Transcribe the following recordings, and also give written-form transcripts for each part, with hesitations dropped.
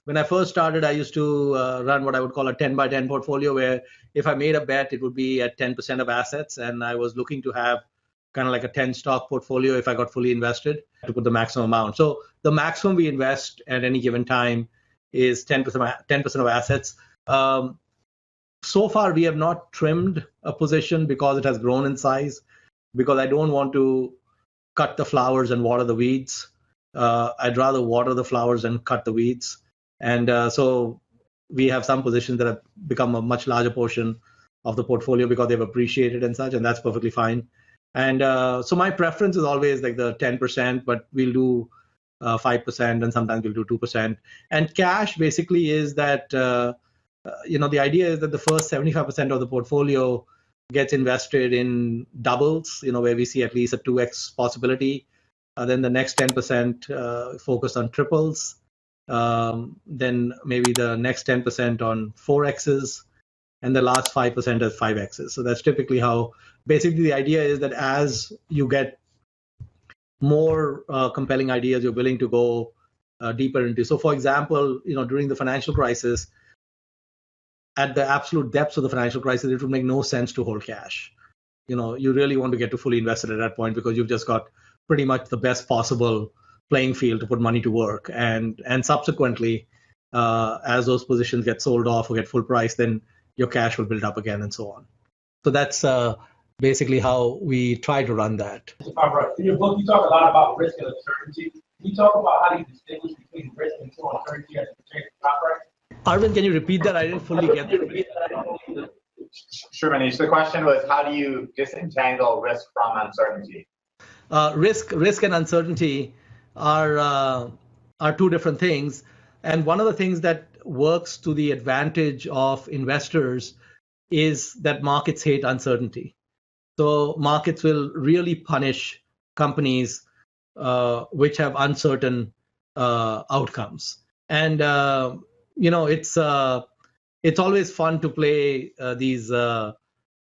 when I first started, I used to run what I would call a 10 by 10 portfolio, where if I made a bet, it would be at 10% of assets. And I was looking to have kind of like a 10 stock portfolio if I got fully invested to put the maximum amount. So the maximum we invest at any given time is 10% of assets. So far, we have not trimmed a position because it has grown in size, because I don't want to cut the flowers and water the weeds. I'd rather water the flowers and cut the weeds. And so we have some positions that have become a much larger portion of the portfolio because they've appreciated and such, and that's perfectly fine. And so my preference is always like the 10%, but we'll do 5%, and sometimes we'll do 2%. And cash basically is that, the idea is that the first 75% of the portfolio gets invested in doubles, where we see at least a 2x possibility. Then the next 10% focus on triples. Then maybe the next 10% on 4x's, and the last 5% as 5x's. So that's typically how, basically the idea is that as you get more compelling ideas, you're willing to go deeper into. So for example, during the financial crisis, at the absolute depths of the financial crisis, it would make no sense to hold cash. You really want to get to fully invested at that point, because you've just got pretty much the best possible playing field to put money to work. And subsequently, as those positions get sold off or get full price, then your cash will build up again and so on. So that's basically how we try to run that. Pabrai, in your book, you talk a lot about risk and uncertainty. Can you talk about how you distinguish between risk and uncertainty as it pertains to stock price? Arvind, can you repeat that? I didn't fully get that. Sure, Mohnish. The question was, how do you disentangle risk from uncertainty? Risk and uncertainty are two different things. And one of the things that works to the advantage of investors is that markets hate uncertainty. So markets will really punish companies which have uncertain outcomes. And it's always fun to play these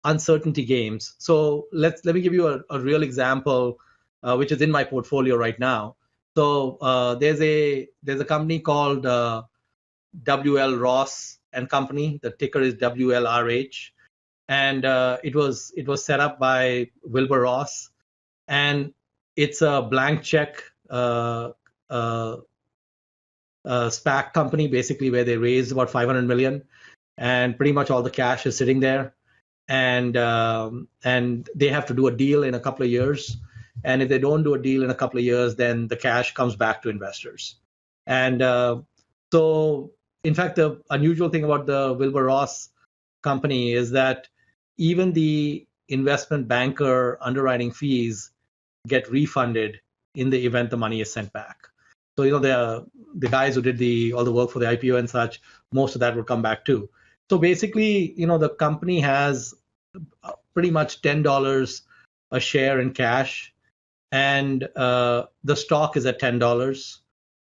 uncertainty games. So let me give you a real example, which is in my portfolio right now. So there's a company called WL Ross and Company. The ticker is WLRH, and it was set up by Wilbur Ross, and it's a blank check SPAC company, basically, where they raised about 500 million, and pretty much all the cash is sitting there, and they have to do a deal in a couple of years. And if they don't do a deal in a couple of years, then the cash comes back to investors. And so, in fact, the unusual thing about the Wilbur Ross Company is that even the investment banker underwriting fees get refunded in the event the money is sent back. So, the guys who did all the work for the IPO and such, most of that will come back too. So basically, the company has pretty much $10 a share in cash, and the stock is at $10.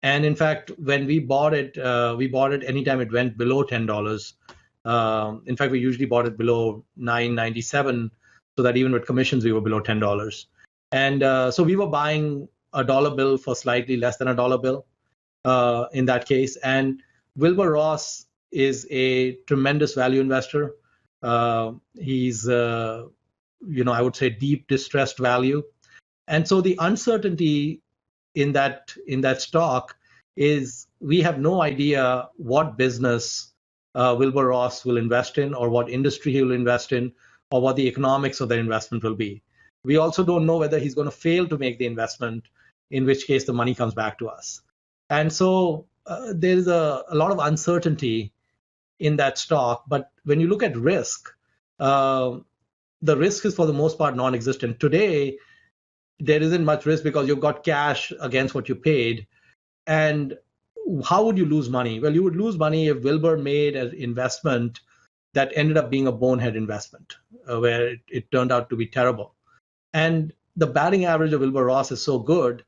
And in fact, when we bought it anytime it went below $10. In fact, we usually bought it below $9.97, so that even with commissions, we were below $10. And so we were buying a dollar bill for slightly less than a dollar bill in that case. And Wilbur Ross is a tremendous value investor. He's, I would say, deep distressed value. And so the uncertainty in that stock is we have no idea what business Wilbur Ross will invest in, or what industry he will invest in, or what the economics of the investment will be. We also don't know whether he's going to fail to make the investment, in which case the money comes back to us. And so there's a lot of uncertainty in that stock. But when you look at risk, the risk is for the most part non-existent. Today, there isn't much risk because you've got cash against what you paid. And how would you lose money? Well, you would lose money if Wilbur made an investment that ended up being a bonehead investment, where it turned out to be terrible. And the batting average of Wilbur Ross is so good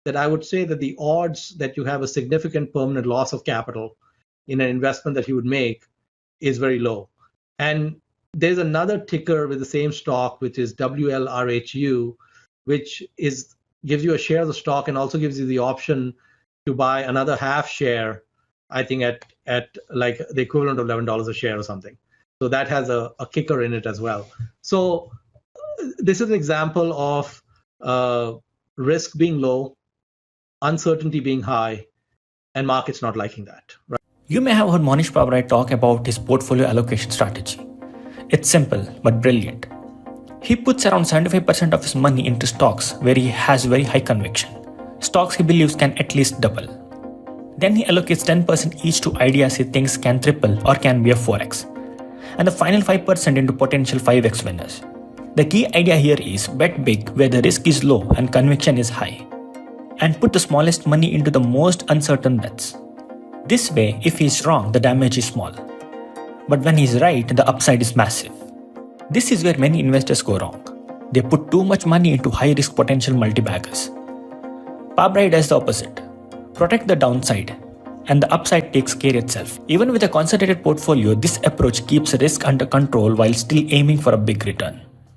that I would say that the odds that you have a significant permanent loss of capital in an investment that he would make is very low. And there's another ticker with the same stock, which is WLRHU, which gives you a share of the stock and also gives you the option to buy another half share I think at like the equivalent of $11 a share or something. So that has a kicker in it as well. So this is an example of risk being low, uncertainty being high, and markets not liking that. Right? You may have heard Mohnish Pabrai talk about his portfolio allocation strategy. It's simple but brilliant. He puts around 75% of his money into stocks where he has very high conviction. Stocks he believes can at least double. Then he allocates 10% each to ideas he thinks can triple or can be a 4x. And the final 5% into potential 5x winners. The key idea here is bet big where the risk is low and conviction is high. And put the smallest money into the most uncertain bets. This way, if he is wrong, the damage is small. But when he is right, the upside is massive. This is where many investors go wrong. They put too much money into high-risk potential multi-baggers. Pabrai does the opposite. Protect the downside, and the upside takes care itself. Even with a concentrated portfolio, this approach keeps risk under control while still aiming for a big return.